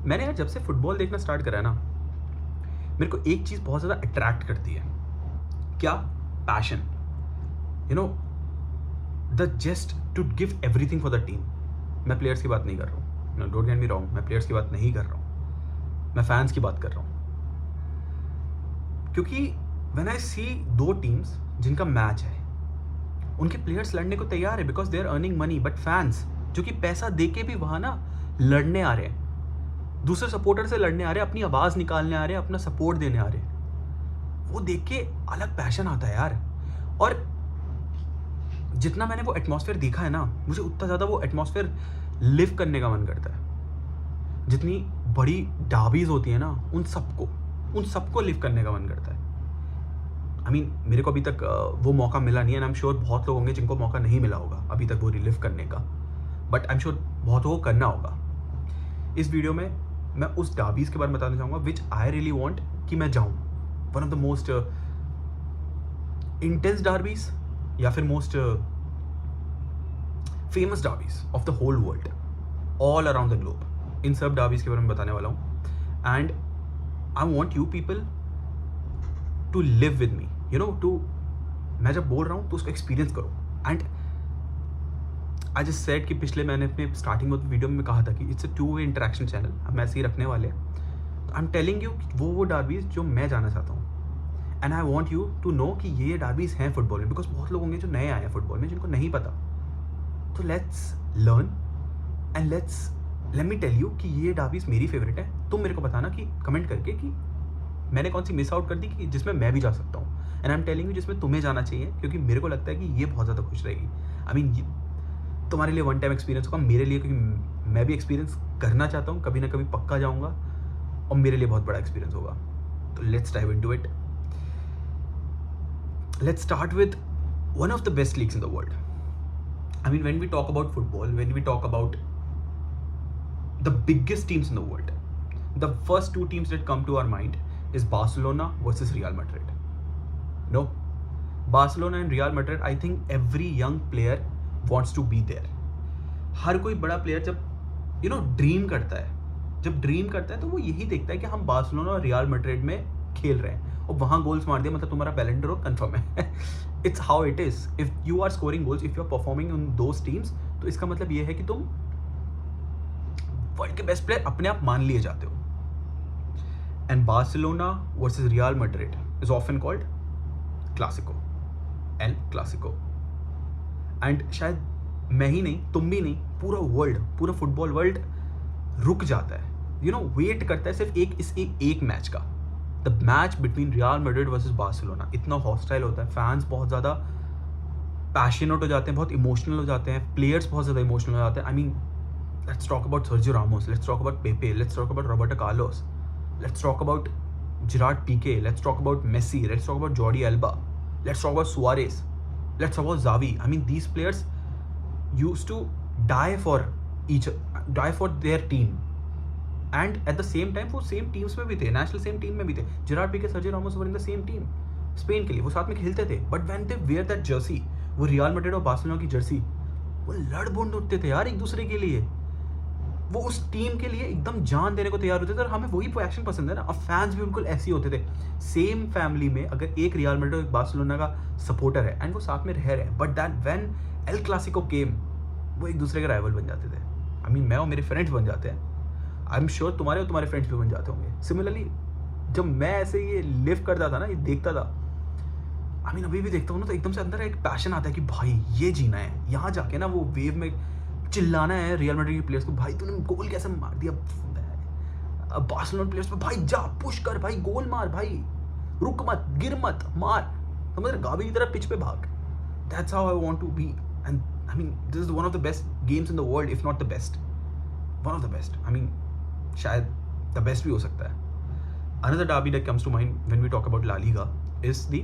मैंने यार जब से फुटबॉल देखना स्टार्ट करा है ना, मेरे को एक चीज़ बहुत ज़्यादा अट्रैक्ट करती है। क्या? Passion. You know, the just to give everything for the team. मैं प्लेयर्स की बात नहीं कर रहा हूँ, डोंट गेट मी रॉन्ग, मैं प्लेयर्स की बात नहीं कर रहा हूँ, मैं फैंस की बात कर रहा हूँ। क्योंकि व्हेन आई सी दो टीम्स जिनका मैच है, उनके प्लेयर्स लड़ने को तैयार है because they are earning money, but fans जो कि पैसा दे के भी वहाँ ना लड़ने आ रहे हैं, दूसरे सपोर्टर से लड़ने आ रहे हैं, अपनी आवाज़ निकालने आ रहे हैं, अपना सपोर्ट देने आ रहे हैं, वो देख के अलग पैशन आता है यार। और जितना मैंने वो एटमॉस्फेयर देखा है ना, मुझे उतना ज़्यादा वो एटमॉस्फेयर लिव करने का मन करता है। जितनी बड़ी डाबीज होती है ना, उन सबको लिव करने का मन करता है। आई मीन मेरे को अभी तक वो मौका मिला नहीं है, एंड आई एम श्योर बहुत लोग होंगे जिनको मौका नहीं मिला होगा अभी तक वो रिलिव करने का, बट आई एम श्योर बहुत को करना होगा। इस वीडियो में मैं उस डाबीज के बारे में बताना चाहूँगा विच आई रियली वॉन्ट कि मैं जाऊँ। One of the most intense derbies या फिर most famous derbies of the whole world, all around the globe, इन सब डार्बीज के बारे में बताने वाला हूँ। And I want you people to live with me, you know, to, मैं जब बोल रहा हूँ तो उसको एक्सपीरियंस करो। एंड आई जस्ट सेड कि पिछले मैंने अपने स्टार्टिंग में वीडियो में कहा था कि it's a two way interaction channel, हम ऐसे ही रखने वाले हैं। तो आई एम टेलिंग यू वो डार्बीज जो मैं जाना चाहता हूँ, and I want you to know कि ये डार्बीज हैं फुटबॉल में, बिकॉज बहुत लोग होंगे जो नए आए हैं फुटबॉल में जिनको नहीं पता। तो let's learn and let me tell you कि ये डार्बीज मेरी फेवरेट है। तुम मेरे को बताना कि कमेंट करके कि मैंने कौन सी मिस आउट कर दी कि जिसमें मैं भी जा सकता हूँ, and I am telling you जिसमें तुम्हें जाना चाहिए, क्योंकि मेरे को लगता है कि ये बहुत ज़्यादा खुश रहेगी। आई मीन तुम्हारे लिए वन टाइम एक्सपीरियंस होगा, मेरे लिए क्योंकि मैं भी एक्सपीरियंस करना चाहता हूँ, कभी ना कभी पक्का जाऊँगा, और मेरे लिए बहुत बड़ा एक्सपीरियंस होगा। तो let's dive into it. Let's start with one of the best leagues in the world. I mean, when we talk about football, when we talk about the biggest teams in the world, the first two teams that come to our mind is Barcelona versus Real Madrid. No, Barcelona and Real Madrid, I think every young player wants to be there. हर कोई बड़ा player जब dream करता है, तो वो यही देखता है कि हम बार्सिलोना और रियल मैड्रिड में खेल रहे हैं और वहाँ गोल्स मार दिया, मतलब तुम्हारा बैलन डोर कंफर्म है। It's how it is. If you are scoring goals, if you are performing in those teams, तो इसका मतलब ये है कि तुम वर्ल्ड के बेस्ट प्लेयर अपने आप मान लिए जाते हो। And Barcelona versus real Madrid is often called Clasico, El Clasico. And शायद मैं ही नहीं, तुम भी नहीं, पूरा वर्ल्ड, पूरा फुटबॉल वर्ल्ड रुक जाता है, वेट करता है सिर्फ एक मैच का। The match between real Madrid versus Barcelona इतना हॉस्टाइल होता है, फैंस बहुत ज़्यादा पैशनेट हो जाते हैं, बहुत इमोशनल हो जाते हैं, प्लेयर्स बहुत ज़्यादा इमोशनल हो जाते हैं। I mean let's talk about Sergio Ramos, let's talk about Pepe, let's talk about Roberto Carlos, let's talk about Gerard Pique, let's talk about Messi, let's talk about Jordi Alba, let's talk about Suarez, let's talk about Xavi. I mean these players used to die for their team, and at the same time वो same teams में भी थे, national same team में भी थे। Gerard Pique, Sergio Ramos were in the same team Spain के लिए, वो साथ में खेलते थे, but when they wear that jersey, वो रियल मैड्रिड और बार्सिलोना की जर्सी, वो लड़ बूंद उठते थे यार एक दूसरे के लिए, वो उस टीम के लिए एकदम जान देने को तैयार होते थे। और हमें वही पैशन पसंद है ना, और फैंस भी बिल्कुल ऐसे ही होते थे। सेम फैमिली में अगर एक रियल मैड्रिड और एक बार्सिलोना का सपोर्टर है एंड वो साथ में रह रहे हैं, but that when El Clasico came, वो एक दूसरे के राइवल बन जाते थे। आई मीन मैं और मेरे फ्रेंड्स बन जाते हैं, आई एम श्योर तुम्हारे फ्रेंड्स भी बन जाते होंगे। सिमिलरली जब मैं ऐसे ये लिव करता था ना, ये देखता था, आई मीन अभी भी देखता हूँ ना, तो एकदम से अंदर एक पैशन आता है कि भाई ये जीना है, यहाँ जाके ना वो वेव में चिल्लाना है रियल मैड्रिड के प्लेयर्स को, भाई तूने गोल कैसे मार दिया, बार्सिलोना प्लेयर्स पे भाई जा पुश कर, भाई गोल मार, भाई रुक मत, गिर मत, मार, समझ, गावी की तरह पिच पे भाग। That's how I want to be, and I mean, this is one of the best games in the world, if not the best. One of the best. I mean, शायद the best भी हो सकता है. Another derby that comes to mind when we talk about La Liga is the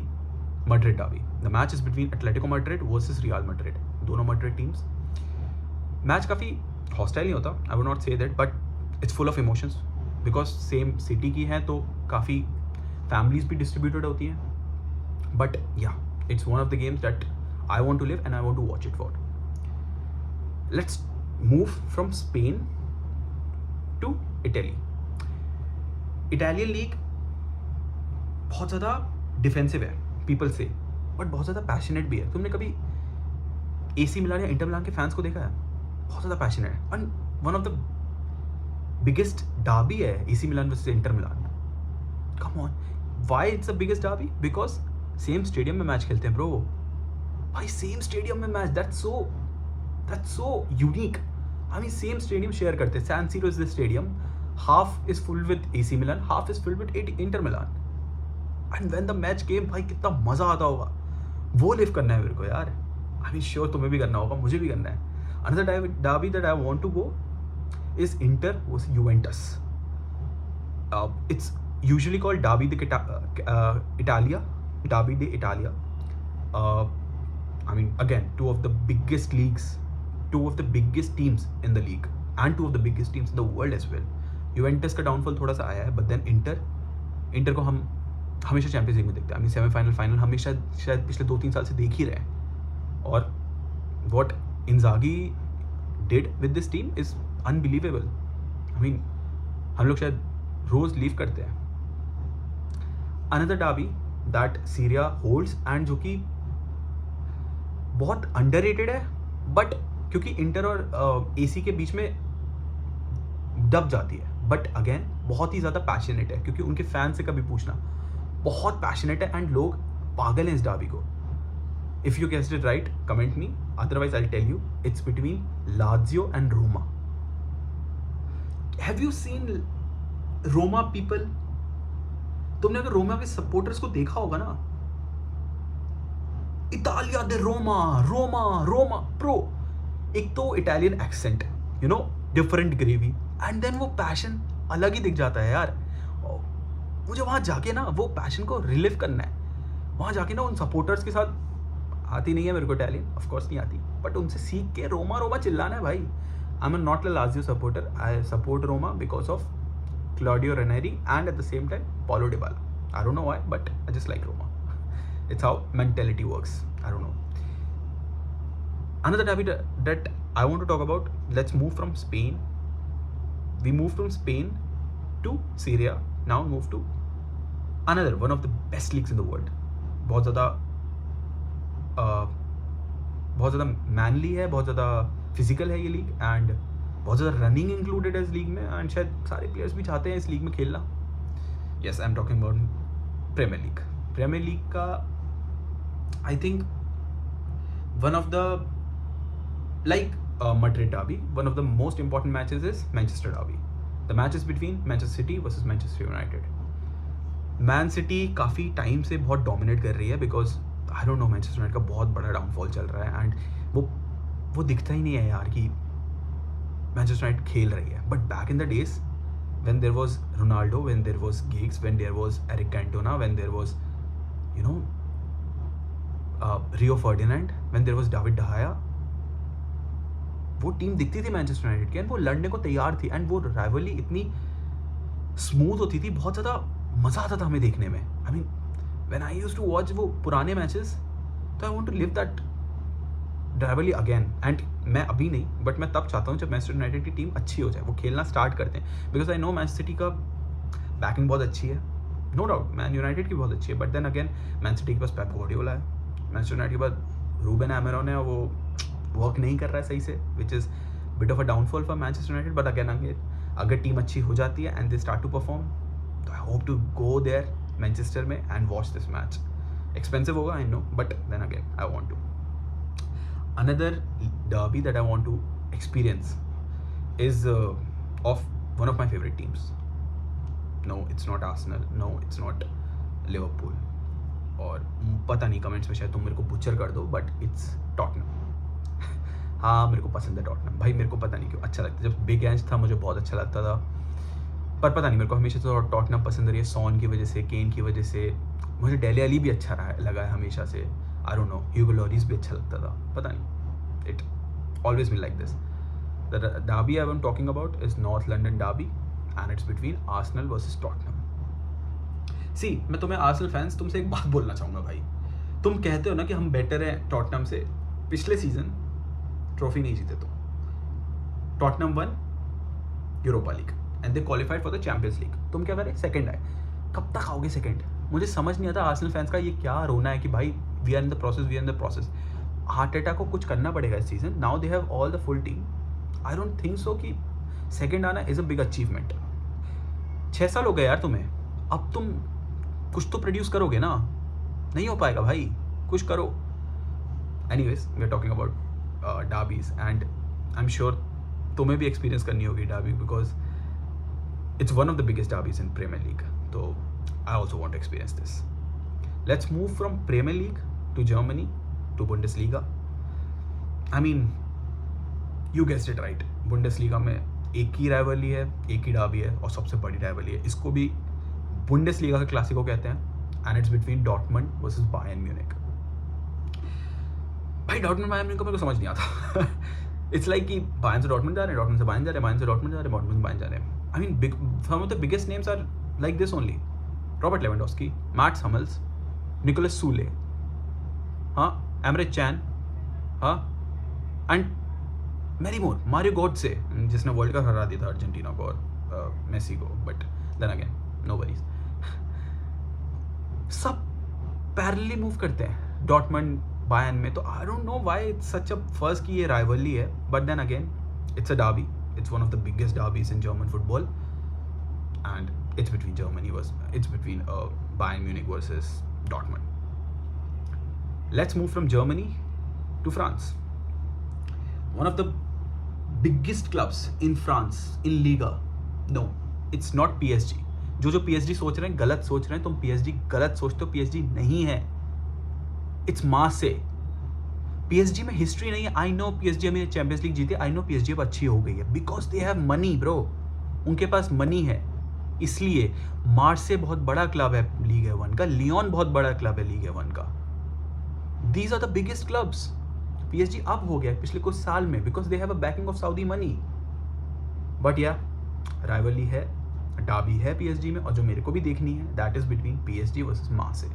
Madrid derby. The match is between Atletico Madrid versus Real Madrid. दोनों Madrid teams. Match काफ़ी hostile नहीं होता. I would not say that, but it's full of emotions because same city की है, तो काफ़ी families भी distributed होती हैं. But yeah, it's one of the games that I want to live and I want to watch it for. Let's move from Spain to Italy. Italian league बहुत ज़्यादा defensive है, पीपल से, but बहुत ज़्यादा passionate भी है. तुमने कभी AC मिलान या इंटर मिलान के फैंस को देखा है? बहुत ज़्यादा पैशनेट है. And one of the biggest derby है AC Milan versus Inter Milan. Come on, why it's the biggest derby? Because same stadium में मैच खेलते हैं ब्रो. भाई सेम स्टेडियम में match, that's so unique. I mean same stadium share करते हैं. San Siro is the stadium, half is full with AC Milan, half is full with Inter Milan. And when the match game, भाई कितना मजा आता होगा. वो live करना है मेरे को यार. I mean श्योर तुम्हें भी करना होगा, मुझे भी करना है. Another derby that I want to go is Inter versus Juventus. It's usually called Derby d'Italia. Derby d'Italia. I mean, again, two of the biggest leagues, two of the biggest teams in the league, and two of the biggest teams in the world as well. Juventus का downfall थोड़ा सा आया है, but then inter को हम हमेशा champions league में देखते हैं. I mean सेमीफाइनल, फाइनल हमेशा शायद पिछले 2-3 साल से देख ही रहे हैं. और what Inzaghi did with this team is unbelievable. I mean हम लोग शायद रोज लीव करते हैं. Another derby that Serie A holds and जो कि बहुत अंडररेटेड है, बट क्योंकि इंटर और AC के बीच में दब जाती है, बट अगेन बहुत ही ज़्यादा पैशनेट है, क्योंकि उनके फैन से कभी पूछना, बहुत पैशनेट है एंड लोग पागल हैं इस डार्बी को. If you guessed it right, comment me. Otherwise, I'll tell you. It's between Lazio and Roma. Have you seen Roma people? तुमने अगर रोमा के सपोर्टर्स को देखा होगा ना, इटालिया दे रोमा, रोमा रोमा प्रो. एक तो Italian accent, you know, different gravy, and then वो पैशन अलग ही दिख जाता है यार. मुझे वहाँ जाके ना वो पैशन को रिलीव करना है. वहाँ जाके ना उन सपोर्टर्स के साथ, आती नहीं है मेरे को इटालियन, ऑफ कोर्स नहीं आती, बट उनसे सीख के रोमा रोमा चिल्लाना है भाई. I am not a Lazio supporter, I support Roma because of Claudio Ranieri and at the same time Paulo Dybala. I don't know why, but I just like Roma. It's how mentality works. I don't know. Another derby that I want to talk about, let's move from Spain. We moved from Spain to Serie A. Now move to another one of the best leagues in the world. बहुत ज़्यादा mainly है, बहुत ज़्यादा physical है ये league, and बहुत ज़्यादा running included है इस लीग में, एंड शायद सारे प्लेयर्स भी चाहते हैं इस लीग में खेलना. Yes, I am talking about Premier League. Premier League का I think one of the like Madrid derby, one of the most important matches is Manchester derby. The match is between Manchester City versus Manchester United. Man city काफ़ी time से बहुत dominate कर रही है, because I don't no, Manchester United का बहुत बड़ा downfall चल रहा है, एंड वो दिखता ही नहीं है यार कि मैनचेस्टर यूनाइटेड खेल रही है. But back in the days when there was Ronaldo, when there was Giggs, when there was Eric Cantona, when there was, you know, Rio Ferdinand, when there was David De Gea, वो team दिखती थी Manchester United की, and वो लड़ने को तैयार थी, and वो राइवलरी इतनी स्मूथ होती थी, बहुत ज़्यादा मज़ा आता था हमें देखने में. I mean when I used to watch वो पुराने मैचेस, तो I want to live that rivalry again. एंड मैं अभी नहीं, बट मैं तब चाहता हूँ जब मैनचेस्टर यूनाइटेड की टीम अच्छी हो जाए, वो खेलना स्टार्ट करते हैं, because I know Manchester city का बैकिंग बहुत अच्छी है, नो डाउट. मैन यूनाइटेड की बहुत अच्छी है, but then again Man City के पास पेप गार्डियोला है, मैनचेस्टर यूनाइटेड के पास रूबेन एमरोन है, वो वर्क नहीं कर रहा है सही से, which is bit of a downfall for Manchester United. But again अगर टीम अच्छी हो जाती है and they start to perform, तो I hope to go there Manchester में and watch this match. Expensive होगा I know, but then again I want to. Another derby that I want to experience is of one of my favorite teams. No, it's not Arsenal. No, it's not Liverpool. और पता नहीं, comments में शायद तुम मेरे को butcher कर दो, बट इट्स टॉटनम. हाँ, मेरे को पसंद है टॉटनम भाई. मेरे को पता नहीं क्यों अच्छा लगता है. जब बिग एंज था मुझे बहुत अच्छा लगता था, पर पता नहीं मेरे को हमेशा तो टॉटनम पसंद रही है. सॉन की वजह से, केन की वजह से. मुझे डेली अली भी अच्छा लगा है हमेशा से. I don't know, Hugo loris भी अच्छा लगता था, पता नहीं. It always been like this. The derby I'm talking about is North London derby, and it's between Arsenal versus Tottenham. See, मैं तुम्हें आर्सेनल फैंस तुमसे एक बात बोलना चाहूँगा भाई. तुम कहते हो ना कि हम बेटर हैं टॉटनम से. पिछले सीजन ट्रॉफी नहीं जीते तो Tottenham one Europa league, and they qualified for the champions league. तुम क्या करे? सेकंड आए. कब तक आओगे सेकंड? मुझे समझ नहीं आता आर्सेनल फैंस का ये क्या रोना है कि भाई we are in the process. Arteta को कुछ करना पड़ेगा इस season. Now they have all the full team. I don't think so कि सेकंड आना इज अ बिग अचीवमेंट. 6 साल हो गए यार तुम्हें. अब तुम कुछ तो प्रोड्यूस करोगे ना. नहीं हो पाएगा भाई, कुछ करो. Anyways, we are talking about derbies and I am sure तुम्हें भी एक्सपीरियंस करनी होगी derby, because it's one of the biggest derbies in Premier League. So I also want to experience this. Let's move from Premier League to Germany to Bundesliga. I mean, you guessed it right. Bundesliga में एक ही rivalry है, एक ही Derby है और सबसे बड़ी rivalry है. इसको भी बुंडेसलीगा का क्लासिको कहते हैं and it's between Dortmund versus Bayern Munich. भाई डॉर्टमंड बायर्न म्यूनिख को मेरे को समझ नहीं आता. इट्स लाइक कि बायर्न से डॉर्टमंड जा रहे हैं, डॉर्टमंड से बायर्न जा रहे हैं, बायर्न से डॉर्टमंड जा रहे हैं, डॉर्टमंड से बायर्न जा रहे हैं. I mean, some of the biggest names are like this only. Robert Lewandowski, Mats Hummels, Nicolas Sule, Emre Can, and many more. Mario Götze, जिसने वर्ल्ड कप हरा दिया था अर्जेंटीना को और मेसी को, but then again, no worries. सब parallelly move करते हैं डॉर्टमंड बायर्न में. तो I don't know why it's such a first की ये राइवलरी है, but then again it's a derby. It's one of the biggest derbies in German football, and it's between Bayern Munich versus Dortmund. Let's move from Germany to France. One of the biggest clubs in France in Liga. No, it's not PSG. जो PSG सोच रहे हैं गलत सोच रहे हैं. तुम PSG गलत सोचते हो. PSG नहीं है. It's Marseille. PSG में हिस्ट्री नहीं है. आई नो PSG हमें चैंपियंस लीग जीते. आई नो PSG अब अच्छी हो गई है because they have money bro. उनके पास मनी है, इसलिए. मार्से बहुत बड़ा क्लब है लीग A1 का. लियोन बहुत बड़ा क्लब है लीग A1 का. These are the biggest clubs. PSG अब हो गया पिछले कुछ साल में because they have a backing of Saudi money. But yeah rivalry है, डार्बी है PSG में, और जो मेरे को भी देखनी है that is between PSG versus मार्से.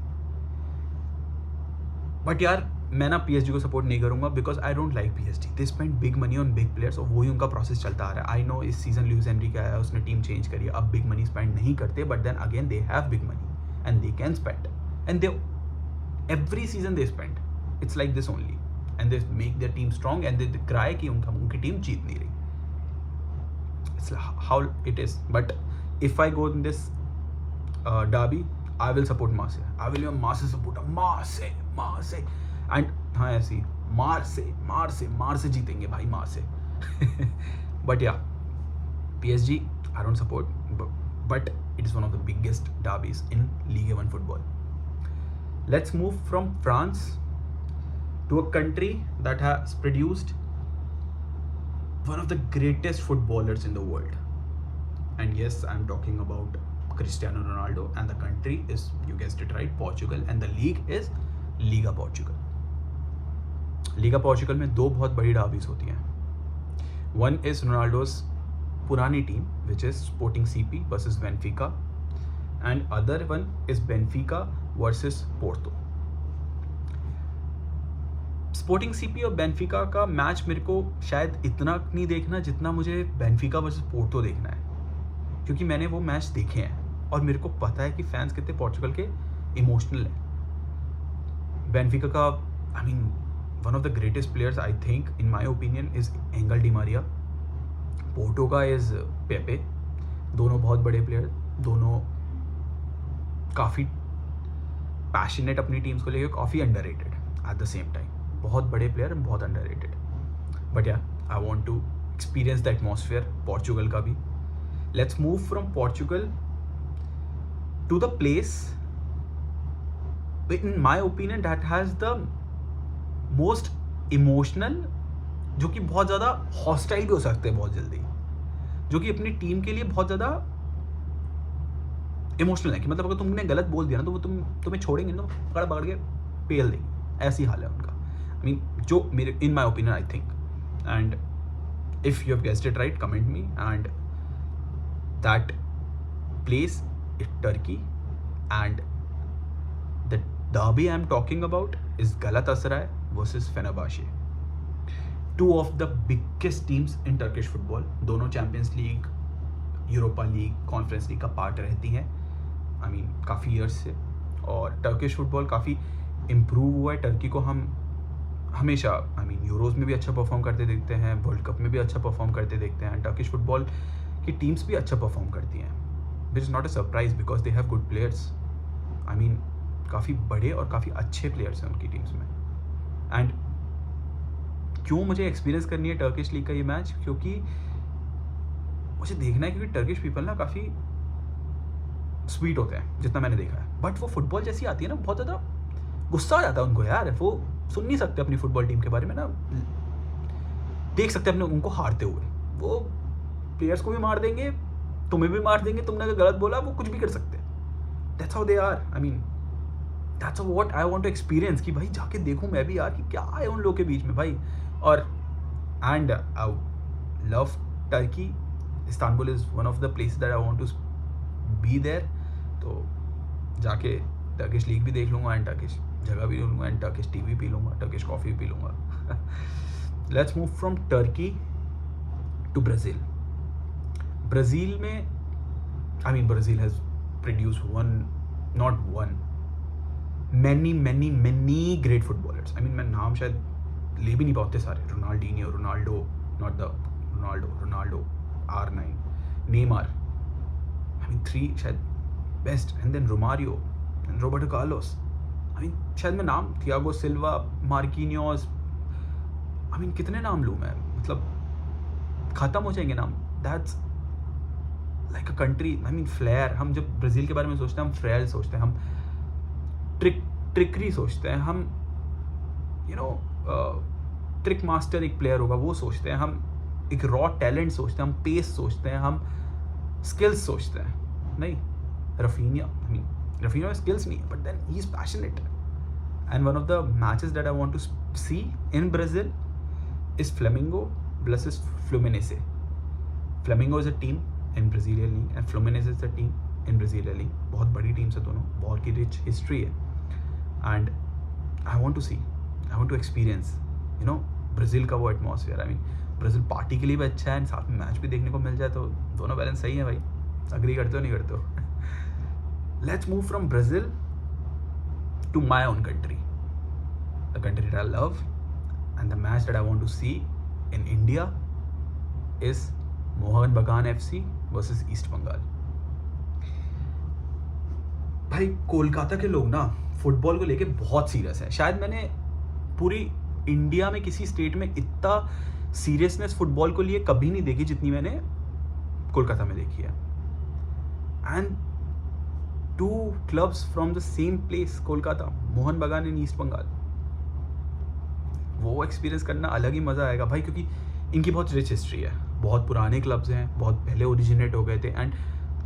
But यार मैं ना PSG को सपोर्ट नहीं करूंगा because I don't like PSG. They spend big money on big players और वही उनका प्रोसेस चलता आ रहा है. आई नो इस सीजन लुइस एनरिके आया, उसने टीम चेंज करी, अब बिग मनी स्पेंड नहीं करते. But then again they have big money and they can spend and they every season they spend. It's like this only and they make their team strong and they cry कि उनकी team जीत नहीं रही. It's how it is. But if I go in this derby I will support Marseille. I will be a Marseille supporter. Marseille. And हाँ ऐसी Marseille जीतेंगे भाई Marseille. But yeah, PSG I don't support, but it is one of the biggest derbies in Ligue 1 football. Let's move from France to a country that has produced one of the greatest footballers in the world. And yes, I'm talking about Cristiano Ronaldo, and the country is, you guessed it right, Portugal, and the league is Liga Portugal. Liga Portugal में दो बहुत बड़ी डार्बीज होती हैं. One is Ronaldo's पुरानी team which is Sporting CP versus Benfica, and other one is Benfica versus Porto. Sporting CP और Benfica का match मेरे को शायद इतना नहीं देखना जितना मुझे Benfica versus Porto देखना है, क्योंकि मैंने वो मैच देखे हैं और मेरे को पता है कि फैंस कितने पोर्चुगल के इमोशनल हैं. बेनफिका का I mean one of the greatest players I think in my opinion is Angel Di Maria. Porto का इज पेपे. दोनों बहुत बड़े प्लेयर, दोनों काफ़ी पैशनेट अपनी टीम्स को लेकर, काफ़ी underrated at the same time. बहुत बड़े प्लेयर, बहुत underrated. But yeah I want to experience the atmosphere Portugal का भी. Let's move from Portugal to the place, in my opinion, that has the most emotional, जो कि बहुत ज़्यादा hostile भी हो सकते हैं बहुत जल्दी, जो कि अपनी टीम के लिए बहुत ज़्यादा इमोशनल है. कि मतलब अगर तुमने गलत बोल दिया ना तो वो तुम्हें छोड़ेंगे ना, पकड़ पकड़ के पेल देंगे. ऐसी हाल है उनका. आई मीन जो मेरे in my opinion I think. And if you have guessed it right, comment me. And that place is Turkey, and the derby I'm talking about is Galatasaray versus Fenerbahce. Two of the biggest teams in Turkish football. दोनों champions league Europa league, conference league का part रहती हैं I mean काफ़ी years से। और Turkish football काफ़ी improve हुआ है। टर्की को हम हमेशा आई मीन यूरोज़ में भी अच्छा परफॉर्म करते देखते हैं, वर्ल्ड कप में भी अच्छा परफॉर्म करते देखते हैं। टर्किश फुटबॉल की टीम्स भी अच्छा परफॉर्म करती हैं, which is not a surprise because they have good players. I mean काफ़ी बड़े और काफ़ी अच्छे प्लेयर्स हैं उनकी टीम्स में। एंड क्यों मुझे एक्सपीरियंस करनी है टर्किश लीग का ये मैच, क्योंकि मुझे देखना है, क्योंकि टर्किश पीपल ना काफ़ी स्वीट होते हैं जितना मैंने देखा है। बट वो फुटबॉल जैसी आती है ना, बहुत ज़्यादा गुस्सा आ जाता है उनको यार। वो सुन नहीं सकते अपनी फुटबॉल टीम के बारे में ना, देख सकते अपने उनको हारते हुए। वो प्लेयर्स को भी मार देंगे, तुम्हें भी मार देंगे, तुमने अगर गलत बोला वो कुछ भी कर सकते हैं। That's how they are. I mean that's what I want to experience, कि भाई जाके देखूं मैं भी यार कि क्या है उन लोगों के बीच में भाई। और and I love Turkey. Istanbul is one of the places that I want to be there. तो जाके टर्किश लीग भी देख लूँगा एंड टर्किश जगह भी लूँगा एंड टर्किश टी भी पी लूँगा, टर्किश कॉफ़ी भी पी लूँगा। Let's move from Turkey to Brazil. Brazil में I mean Brazil has produce many great footballers. I mean मैं नाम शायद ले भी नहीं पाते सारे। Ronaldinho, Ronaldo, not the Ronaldo, R9, Neymar, I mean 3 शायद best, and then Romario and Roberto Carlos. I mean शायद मैं नाम, Thiago Silva, Marquinhos, I mean कितने नाम लूँ मैं, मतलब ख़त्म हो जाएंगे नाम। That's like a country. I mean flair. हम जब ब्राज़ील के बारे में सोचते हैं, हम फ्लेयर सोचते हैं, हम ट्रिकरी सोचते हैं, हम ट्रिक मास्टर एक प्लेयर होगा वो सोचते हैं, हम एक रॉ टैलेंट सोचते हैं, हम पेस सोचते हैं, हम स्किल्स सोचते हैं। नहीं, रफीनिया में स्किल्स नहीं है, but then he is passionate. And one of the matches that I want to see in Brazil is Flamengo versus Fluminense. Flamengo is a team in Brazilian league and Fluminense is a team in Brazilian league. बहुत बड़ी teams है दोनों, बहुत की rich history है। And I want to see, I want to experience Brazil का वो atmosphere. I mean Brazil party के लिए भी अच्छा है एंड साथ में मैच भी देखने को मिल जाए, तो दोनों बैलेंस सही है भाई। अग्री करते हो नहीं करते हो? Let's move from Brazil to my own country, the country that I love, and the match that I want to see in India is Mohan Bagan FC versus east Bengal. भाई कोलकाता के लोग ना फुटबॉल को लेके बहुत सीरियस है। शायद मैंने पूरी इंडिया में किसी स्टेट में इतना सीरियसनेस फुटबॉल को लिए कभी नहीं देखी जितनी मैंने कोलकाता में देखी है। And 2 clubs from the same place, Kolkata, Mohan बगान इन ईस्ट बंगाल। वो एक्सपीरियंस करना अलग ही मज़ा आएगा भाई, क्योंकि इनकी बहुत रिच हिस्ट्री है, बहुत पुराने क्लब्स हैं, बहुत पहले ओरिजिनेट हो गए थे। एंड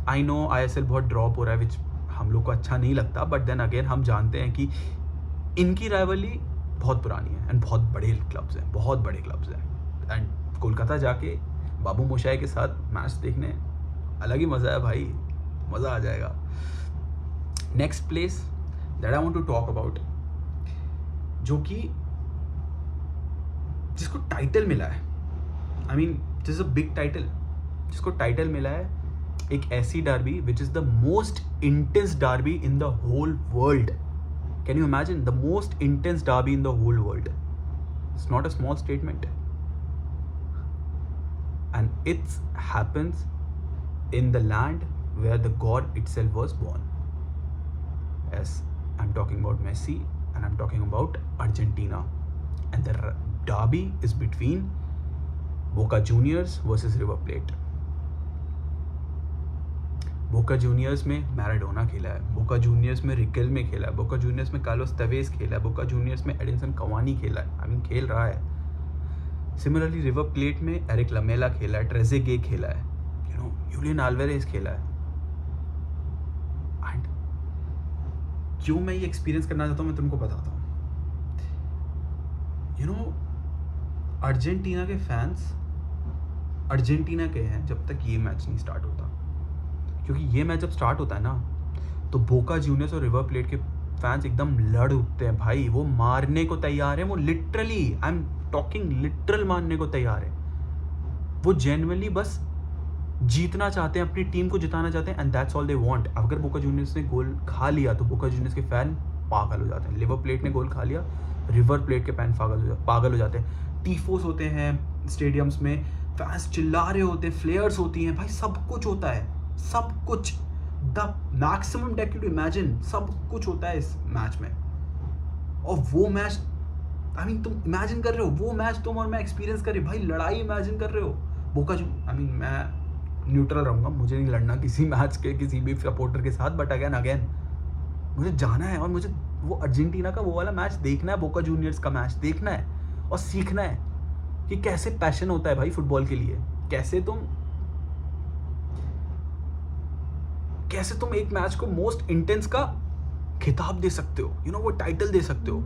आई नो ISL बहुत ड्रॉप हो रहा है, विच हम लोग को अच्छा नहीं लगता, बट देन अगेन हम जानते हैं कि इनकी राइवली बहुत पुरानी है एंड बहुत बड़े क्लब्स हैं, बहुत बड़े क्लब्स हैं। एंड कोलकाता जाके बाबू मोशाई के साथ मैच देखने अलग ही मज़ा है भाई, मज़ा आ जाएगा। Next place that I want to talk about, जो कि जिसको टाइटल मिला है, I mean this is a big title, जिसको टाइटल मिला है एक ऐसी derby which is the most intense derby in the whole world. Can you imagine? The most intense derby in the whole world. It's not a small statement, and it's happens in the land where the god itself was born. Yes, I'm talking about Messi and I'm talking about Argentina, and the derby is between Boca Juniors versus River Plate. Boca Juniors में Maradona खेला है, Boca Juniors में रिकेल्मे खेला है, Boca Juniors में Carlos तवेस खेला है, Boca Juniors में एडिनसन कवानी खेला है, आई मीन खेल रहा है। सिमिलरली रिवर प्लेट में एरिक लमेला खेला है, ट्रेजेगे खेला है, यूलियन अल्वारेज खेला है। एंड क्यों मैं ये एक्सपीरियंस करना चाहता हूँ मैं तुमको बताता हूँ। अर्जेंटीना के फैंस अर्जेंटीना के हैं जब तक ये मैच नहीं स्टार्ट होता, क्योंकि ये मैच जब स्टार्ट होता है ना तो बोका जूनियर्स और रिवर प्लेट के फैंस एकदम लड़ उठते हैं भाई, वो मारने को तैयार है, वो literally, I am talking literal मारने को तैयार है। वो जेन्युइनली बस जीतना चाहते हैं, अपनी टीम को जिताना चाहते हैं, and that's all they want. अगर बोका जूनियर्स ने गोल खा लिया तो बोका जूनियर्स के फैन पागल हो जाते हैं। लिवर प्लेट ने गोल खा लिया, रिवर प्लेट के फैन पागल हो जाते हैं। टीफोस होते हैं स्टेडियम्स में, फैंस चिल्ला रहे होते हैं, फ्लेयर्स होती हैं, भाई सब कुछ होता है, सब कुछ, the maximum that you imagine, सब कुछ होता है इस मैच में। और वो मैच तुम इमेजिन कर रहे हो, वो मैच तुम और मैं एक्सपीरियंस कर रहे, भाई लड़ाई इमेजिन कर रहे हो। बोका मैं न्यूट्रल रहूँगा, मुझे नहीं लड़ना किसी मैच के किसी भी सपोर्टर के साथ, बट अगेन मुझे जाना है और मुझे वो अर्जेंटीना का वो वाला मैच देखना है, बोका जूनियर्स का मैच देखना है और सीखना है कि कैसे पैशन होता है भाई फुटबॉल के लिए, कैसे तुम एक मैच को मोस्ट इंटेंस का खिताब दे सकते हो, वो टाइटल दे सकते हो।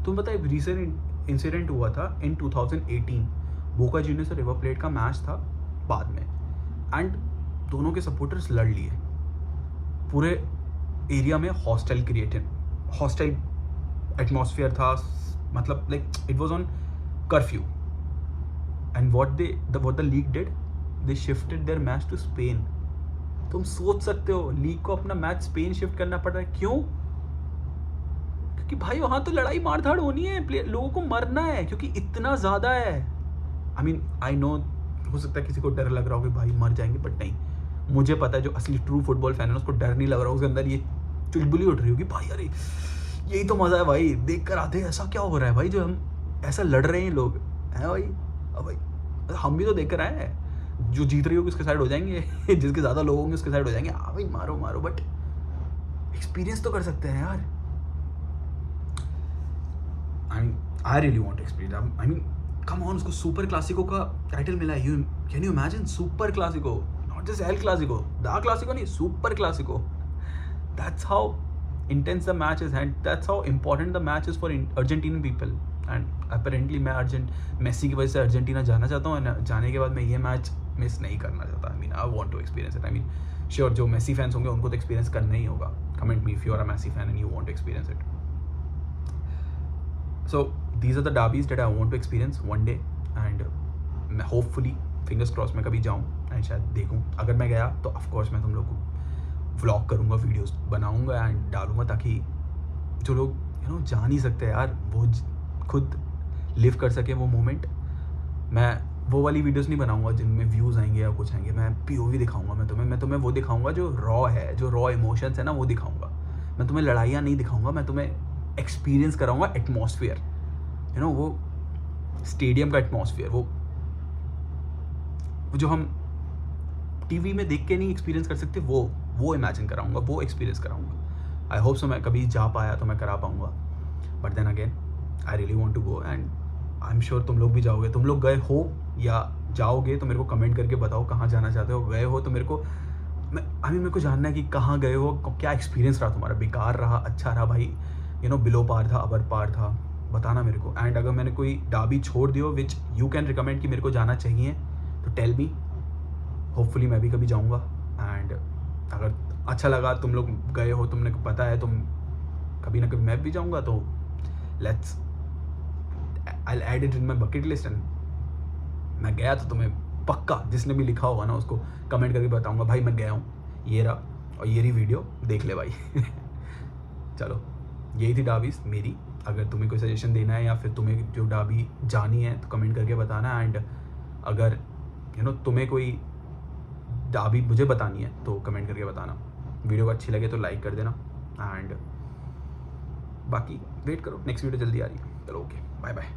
तुम पता है रिसेंट इंसिडेंट हुआ था इन 2018, बोका जूनियर्स और रिवर प्लेट का मैच था बाद में, एंड दोनों के सपोर्टर्स लड़ लिए, पूरे एरिया में हॉस्टाइल एटमॉस्फेयर था, मतलब like it was on curfew, and what the league did, they shifted their match to Spain. तुम सोच सकते हो लीग को अपना मैच स्पेन शिफ्ट करना पड़ रहा है, क्यों? क्योंकि भाई वहां तो लड़ाई मारधाड़ होनी है, लोगों को मरना है, क्योंकि इतना ज्यादा है। आई नो हो सकता है किसी को डर लग रहा हो कि भाई मर जाएंगे, बट नहीं, मुझे पता है जो असली ट्रू फुटबॉल फैन है उसको डर नहीं लग रहा, उसके अंदर ये चुलबुली उठ रही होगी, भाई अरे यही तो मजा है भाई, देख कर आते ऐसा क्या हो रहा है भाई, जो हम ऐसा लड़ रहे हैं लोग हैं भाई। अब भाई हम भी तो देख कर आए हैं, जो जीत रही होगी उसके साइड हो जाएंगे जिसके ज़्यादा लोग होंगे उसके साइड हो जाएंगे, हाँ भाई मारो, बट एक्सपीरियंस तो कर सकते हैं यार। I really want to experience. Come on, उसको सुपर क्लासिको का टाइटल मिला है। Can you imagine super clasico, not just El Clasico, the clasico नहीं, super clasico. That's how intense the match is, and that's how important the match is for Argentinian people. And apparently मैं Messi की वजह से Argentina जाना चाहता हूँ, और जाने के बाद मैं ये मैच मिस नहीं करना चाहता। I want to experience it. Sure, जो मेसी फैंस होंगे उनको तो एक्सपीरियंस करना ही होगा। Comment me if you are a Messi fan and you want to experience it. So these are the derbies that I want to experience one day, and मैं hopefully fingers crossed मैं कभी जाऊँ and शायद देखूँ। अगर मैं गया तो of course मैं तुम लोग को व्लॉग करूँगा, वीडियोस बनाऊँगा एंड डालूँगा, ताकि जो लोग जा नहीं सकते यार वो खुद लिव कर सके वो मोमेंट। मैं वो वाली वीडियोस नहीं बनाऊँगा जिनमें व्यूज़ आएंगे या कुछ आएंगे, मैं POV दिखाऊँगा। मैं तुम्हें वो दिखाऊँगा जो रॉ है, जो रॉ इमोशंस है ना, वो दिखाऊँगा। मैं तुम्हें लड़ाइयाँ नहीं दिखाऊँगा, मैं तुम्हें एक्सपीरियंस कराऊंगा एटमॉस्फेयर, वो स्टेडियम का एटमॉस्फेयर, वो जो हम टीवी में देख के नहीं एक्सपीरियंस कर सकते, वो इमेजिन कराऊंगा, वो एक्सपीरियंस कराऊंगा। आई होप सो मैं कभी जा पाया तो मैं करा पाऊंगा, but then again I really want to go, and I am sure तुम लोग भी जाओगे। तुम लोग गए हो या जाओगे तो मेरे को कमेंट करके बताओ कहाँ जाना चाहते हो। गए हो तो मेरे को जानना है कि कहाँ गए हो, क्या एक्सपीरियंस रहा तुम्हारा, बेकार रहा, अच्छा रहा भाई, बिलो पार था, अबर पार था, बताना मेरे को। एंड अगर मैंने कोई डाबी छोड़ दियो विच यू कैन रिकमेंड कि मेरे को जाना चाहिए, तो टेल मी, होपफुली मैं भी कभी जाऊंगा। एंड अगर अच्छा लगा, तुम लोग गए हो, तुमने को पता है, तुम कभी ना कभी मैं भी जाऊंगा, तो let's I add it in my bucket list. And मैं गया तो तुम्हें पक्का, जिसने भी लिखा होगा ना उसको कमेंट करके बताऊंगा भाई मैं गया हूँ, ये रहा, और ये रही वीडियो, देख ले भाई चलो, यही थी डाबीज मेरी। अगर तुम्हें कोई सजेशन देना है या फिर तुम्हें जो डाबी जानी है तो कमेंट करके बताना। एंड अगर तुम्हें कोई डाबी मुझे बतानी है तो कमेंट करके बताना। वीडियो को अच्छी लगे तो लाइक कर देना, एंड बाकी वेट करो, नेक्स्ट वीडियो जल्दी आ रही है। चलो ओके, बाय बाय।